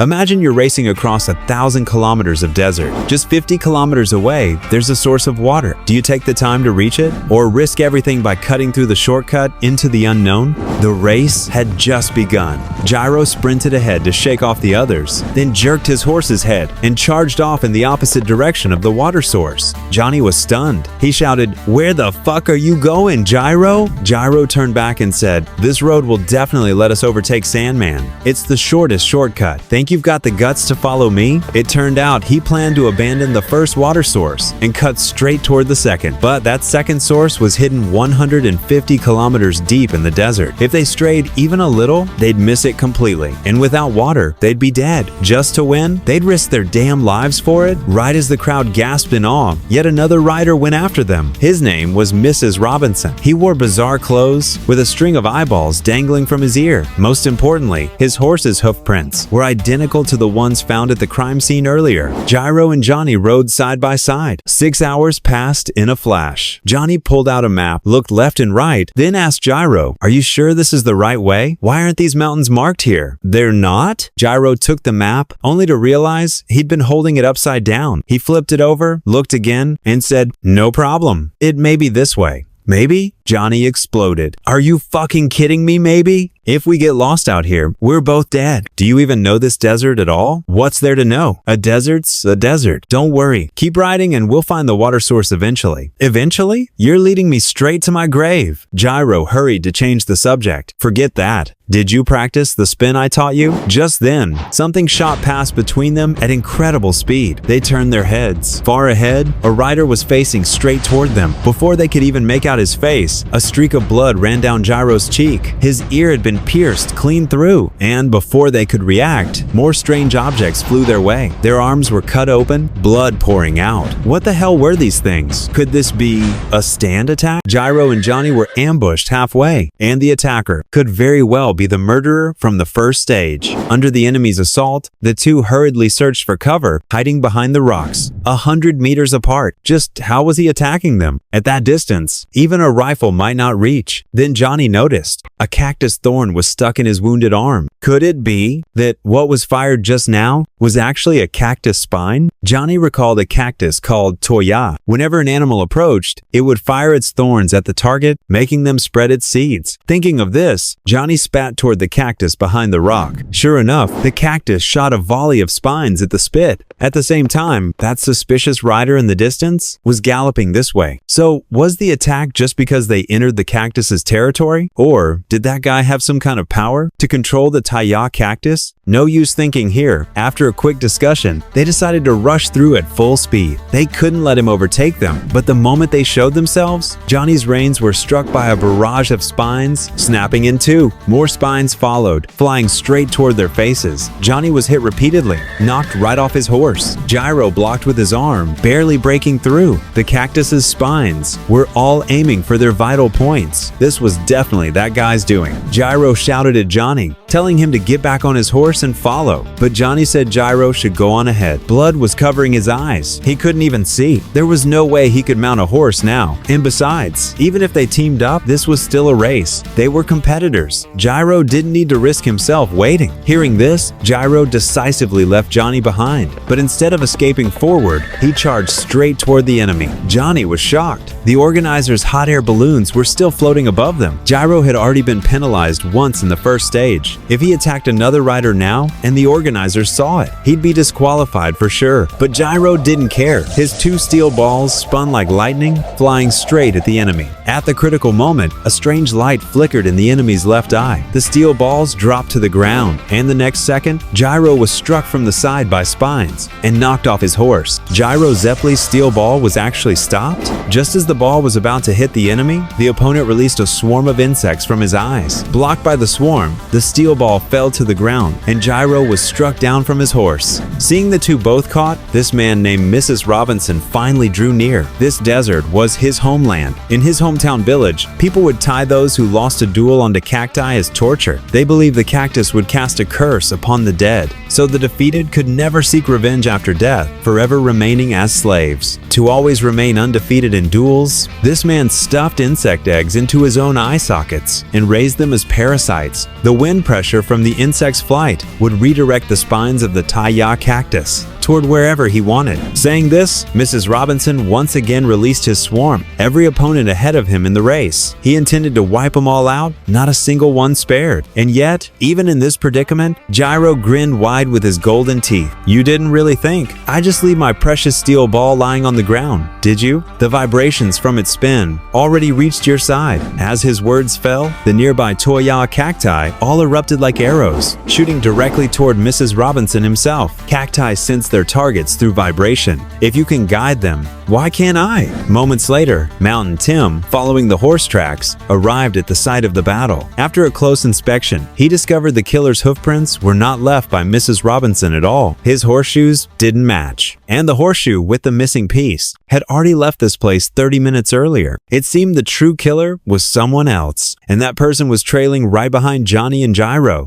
Imagine you're racing across 1,000 kilometers of desert. Just 50 kilometers away, there's a source of water. Do you take the time to reach it, or risk everything by cutting through the shortcut into the unknown? The race had just begun. Gyro sprinted ahead to shake off the others, then jerked his horse's head and charged off in the opposite direction of the water source. Johnny was stunned. He shouted, "Where the fuck are you going, Gyro?" Gyro turned back and said, "This road will definitely let us overtake Sandman. It's the shortest shortcut. Think you've got the guts to follow me?" It turned out he planned to abandon the first water source and cut straight toward the second. But that second source was hidden 150 kilometers deep in the desert. If they strayed even a little, they'd miss it completely. And without water, they'd be dead. Just to win, they'd risk their damn lives for it. Right as the crowd gasped in awe, yet another rider went after them. His name was Mrs. Robinson. He wore bizarre clothes with a string of eyeballs dangling from his ear. Most importantly, his horse's hoof prints were identical to the ones found at the crime scene earlier. Gyro and Johnny rode side by side. 6 hours passed in a flash. Johnny pulled out a map, looked left and right, then asked Gyro, "Are you sure this is the right way? Why aren't these mountains marked here?" "They're not?" Gyro took the map, only to realize he'd been holding it upside down. He flipped it over, looked again, and said, "No problem. It may be this way." "Maybe?" Johnny exploded. "Are you fucking kidding me, maybe? If we get lost out here, we're both dead. Do you even know this desert at all? What's there to know? A desert's a desert. Don't worry. Keep riding and we'll find the water source eventually." "Eventually? You're leading me straight to my grave." Gyro hurried to change the subject. "Forget that. Did you practice the spin I taught you?" Just then, something shot past between them at incredible speed. They turned their heads. Far ahead, a rider was facing straight toward them. Before they could even make out his face, a streak of blood ran down Gyro's cheek. His ear had been pierced clean through, and before they could react, more strange objects flew their way. Their arms were cut open, blood pouring out. What the hell were these things? Could this be a stand attack? Gyro and Johnny were ambushed halfway, and the attacker could very well be the murderer from the first stage. Under the enemy's assault, the two hurriedly searched for cover, hiding behind the rocks, 100 meters apart. Just how was he attacking them? At that distance, even a rifle might not reach. Then Johnny noticed a cactus thorn was stuck in his wounded arm. Could it be that what was fired just now was actually a cactus spine? Johnny recalled a cactus called toya. Whenever an animal approached, it would fire its thorns at the target, making them spread its seeds. Thinking of this, Johnny spat toward the cactus behind the rock. Sure enough, the cactus shot a volley of spines at the spit. At the same time, that suspicious rider in the distance was galloping this way. So, was the attack just because they entered the cactus's territory? Or did that guy have some kind of power to control the Taya cactus? No use thinking here. After a quick discussion, they decided to rush through at full speed. They couldn't let him overtake them, but the moment they showed themselves, Johnny's reins were struck by a barrage of spines, snapping in two. More spines followed, flying straight toward their faces. Johnny was hit repeatedly, knocked right off his horse. Gyro blocked with his arm, barely breaking through. The cactus's spines were all aiming for their vital points. This was definitely that guy's doing. Gyro shouted at Johnny, telling him to get back on his horse and follow. But Johnny said Gyro should go on ahead. Blood was covering his eyes. He couldn't even see. There was no way he could mount a horse now. And besides, even if they teamed up, this was still a race. They were competitors. Gyro didn't need to risk himself waiting. Hearing this, Gyro decisively left Johnny behind. But instead of escaping forward, he charged straight toward the enemy. Johnny was shocked. The organizers' hot air balloons were still floating above them. Gyro had already been penalized once in the first stage. If he attacked another rider now, and the organizers saw it, he'd be disqualified for sure. But Gyro didn't care. His two steel balls spun like lightning, flying straight at the enemy. At the critical moment, a strange light flickered in the enemy's left eye. The steel balls dropped to the ground, and the next second, Gyro was struck from the side by spines and knocked off his horse. Gyro Zeppelin's steel ball was actually stopped. Just as the ball was about to hit the enemy, the opponent released a swarm of insects from his eyes. Blocked by the swarm, the steel ball fell to the ground, and Gyro was struck down from his horse. Seeing the two both caught, this man named Mrs. Robinson finally drew near. This desert was his homeland. In his hometown, hometown village, people would tie those who lost a duel onto cacti as torture. They believed the cactus would cast a curse upon the dead, so the defeated could never seek revenge after death, forever remaining as slaves. To always remain undefeated in duels, this man stuffed insect eggs into his own eye sockets and raised them as parasites. The wind pressure from the insect's flight would redirect the spines of the Taya cactus toward wherever he wanted. Saying this, Mrs. Robinson once again released his swarm, every opponent ahead of him in the race. He intended to wipe them all out, not a single one spared. And yet, even in this predicament, Gyro grinned wide with his golden teeth. "You didn't really think. I just leave my precious steel ball lying on the ground, did you?" The vibrations from its spin already reached your side. As his words fell, the nearby Toya cacti all erupted like arrows, shooting directly toward Mrs. Robinson himself. Cacti sensed their targets through vibration. If you can guide them, why can't I? Moments later, Mountain Tim, following the horse tracks, arrived at the site of the battle. After a close inspection, he discovered the killer's hoofprints were not left by Mrs. Robinson at all. His horseshoes didn't match, and the horseshoe with the missing piece had already left this place 30 minutes earlier. It seemed the true killer was someone else, and that person was trailing right behind Johnny and Gyro.